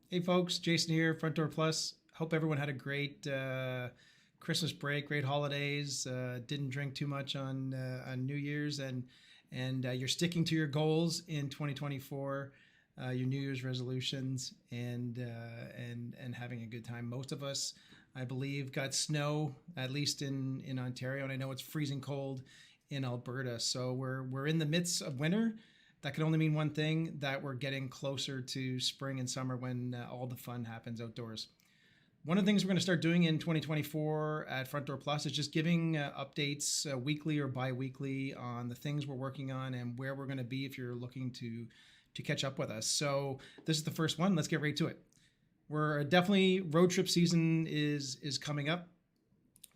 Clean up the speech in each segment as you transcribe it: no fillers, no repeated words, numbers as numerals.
Hey folks, Jason here, Front Door Plus. Hope everyone had a great Christmas break, great holidays. Didn't drink too much on New Year's, and you're sticking to your goals in 2024, your New Year's resolutions, and having a good time. Most of us, I believe, got snow at least in Ontario, and I know it's freezing cold in Alberta. So we're in the midst of winter. That can only mean one thing, that we're getting closer to spring and summer when all the fun happens outdoors. One of the things we're going to start doing in 2024 at Front Door Plus is just giving updates weekly or bi-weekly on the things we're working on and where we're going to be if you're looking to catch up with us. So this is the first one. Let's get right to it. We're definitely, road trip season is coming up.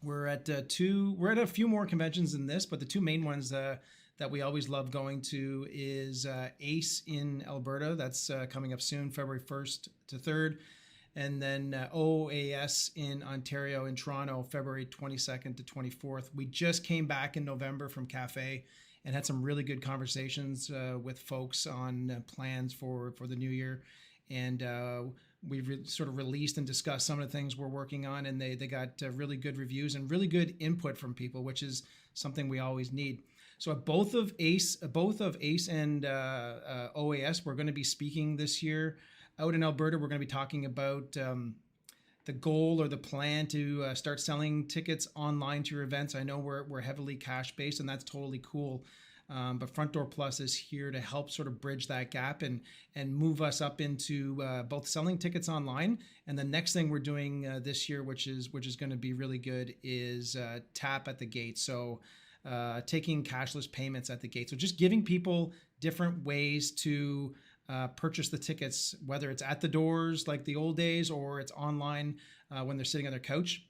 We're at a few more conventions than this, but the two main ones that we always love going to is AAAS in Alberta. That's coming up soon, February 1st to 3rd. And then AAAS in Ontario, in Toronto, February 22nd to 24th. We just came back in November from CAFE and had some really good conversations with folks on plans for the new year. And we've sort of released and discussed some of the things we're working on, and they got really good reviews and really good input from people, which is something we always need. So at both of AAAS and OAS, we're going to be speaking this year. Out in Alberta, we're going to be talking about the goal or the plan to start selling tickets online to your events. I know we're heavily cash-based, and that's totally cool. But Front Door Plus is here to help sort of bridge that gap and move us up into both selling tickets online. And the next thing we're doing this year, which is going to be really good, is tap at the gate. So taking cashless payments at the gate. So just giving people different ways to purchase the tickets, whether it's at the doors like the old days or it's online when they're sitting on their couch.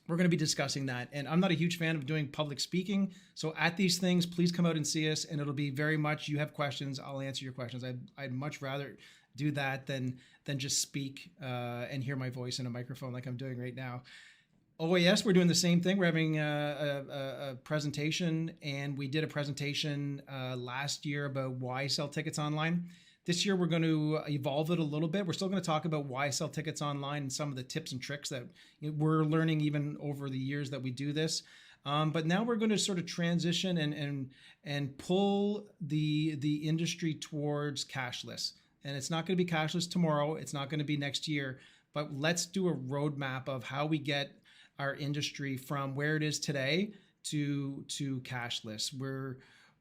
We're going to be discussing that. And I'm not a huge fan of doing public speaking. So at these things, please come out and see us. And it'll be very much, you have questions, I'll answer your questions. I'd much rather do that than just speak and hear my voice in a microphone like I'm doing right now. OAS, we're doing the same thing. We're having a presentation, and we did a presentation last year about why sell tickets online. This year, we're going to evolve it a little bit. We're still going to talk about why sell tickets online and some of the tips and tricks that we're learning even over the years that we do this. But now we're going to sort of transition and pull the industry towards cashless. And it's not going to be cashless tomorrow. It's not going to be next year. But let's do a roadmap of how we get our industry from where it is today to cashless.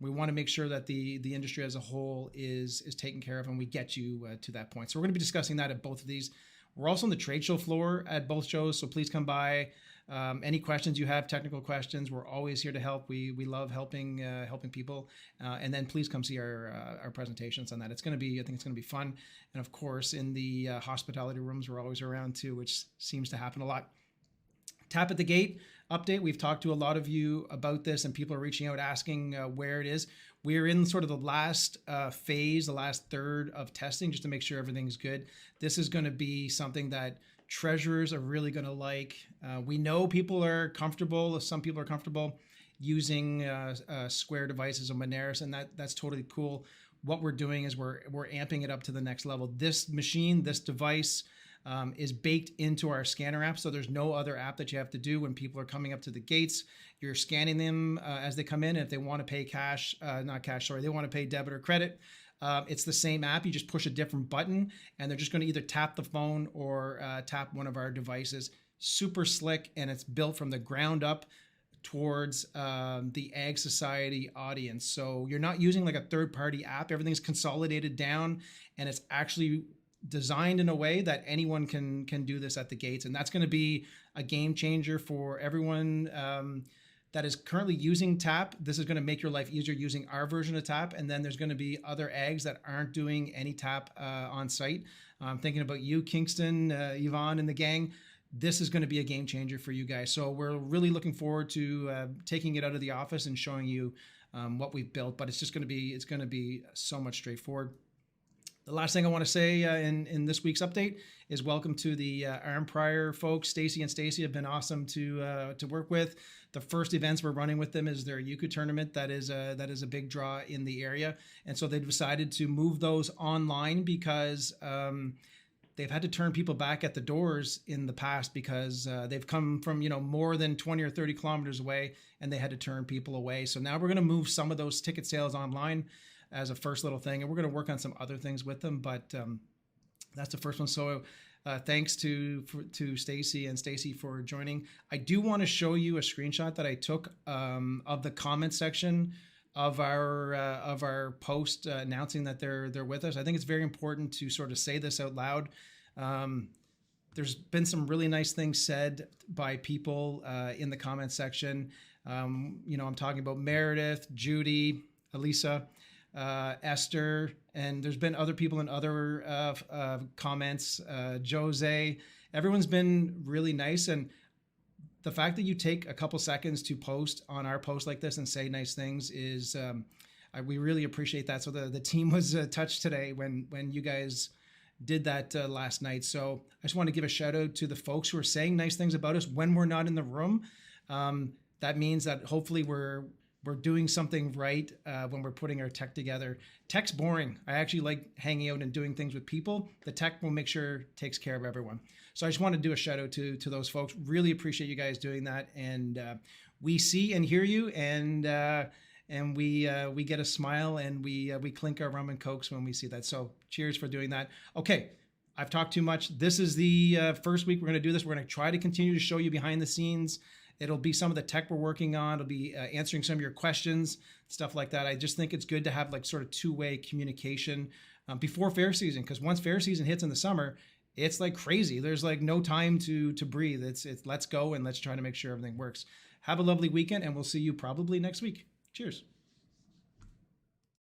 We want to make sure that the industry as a whole is taken care of, and we get you to that point. So we're going to be discussing that at both of these. We're also on the trade show floor at both shows, so please come by. Any questions you have, technical questions, we're always here to help. We love helping people, and then please come see our presentations on that. I think it's going to be fun, and of course in the hospitality rooms we're always around too, which seems to happen a lot. Tap at the gate update. We've talked to a lot of you about this, and people are reaching out asking where it is. We're in sort of the last phase, the last third of testing, just to make sure everything's good. This is going to be something that treasurers are really going to like. We know people are comfortable. Some people are comfortable using Square devices or Moneris, and that's totally cool. What we're doing is we're amping it up to the next level. This machine, this device, is baked into our scanner app. So there's no other app that you have to do when people are coming up to the gates. You're scanning them as they come in. And if they want to pay they want to pay debit or credit, it's the same app. You just push a different button, and they're just going to either tap the phone or tap one of our devices. Super slick, and it's built from the ground up towards the Ag Society audience. So you're not using like a third-party app. Everything's consolidated down, and it's actually designed in a way that anyone can do this at the gates. And that's going to be a game changer for everyone that is currently using TAP. This is going to make your life easier using our version of TAP. And then there's going to be other AGs that aren't doing any TAP on site. I'm thinking about you, Kingston, Yvonne, and the gang. This is going to be a game changer for you guys. So we're really looking forward to taking it out of the office and showing you what we've built. But it's going to be so much straightforward. The last thing I want to say in this week's update is welcome to the Arnprior folks. Stacy and Stacy have been awesome to work with. The first events we're running with them is their Yuku tournament. That is a big draw in the area, and so they've decided to move those online because they've had to turn people back at the doors in the past because they've come from, more than 20 or 30 kilometers away, and they had to turn people away. So now we're going to move some of those ticket sales online as a first little thing, and we're going to work on some other things with them. But that's the first one. So thanks to Stacy and Stacy for joining. I do want to show you a screenshot that I took of the comment section of our post announcing that they're with us. I think it's very important to sort of say this out loud. There's been some really nice things said by people in the comment section. I'm talking about Meredith, Judy, Alyssa, Esther, and there's been other people in other comments, Josée. Everyone's been really nice, and the fact that you take a couple seconds to post on our post like this and say nice things is, we really appreciate that. So the team was touched today when you guys did that last night. So I just want to give a shout out to the folks who are saying nice things about us when we're not in the room. That means that hopefully we're doing something right when we're putting our tech together. Tech's boring. I actually like hanging out and doing things with people. The tech will make sure it takes care of everyone. So I just want to do a shout out to those folks. Really appreciate you guys doing that. And we see and hear you, and we get a smile, and we clink our rum and cokes when we see that. So cheers for doing that. Okay, I've talked too much. This is the first week we're going to do this. We're going to try to continue to show you behind the scenes. It'll be some of the tech we're working on. It'll be answering some of your questions, stuff like that. I just think it's good to have like sort of two-way communication before fair season, because once fair season hits in the summer, it's like crazy. There's like no time to breathe. It's let's go and let's try to make sure everything works. Have a lovely weekend, and we'll see you probably next week. Cheers.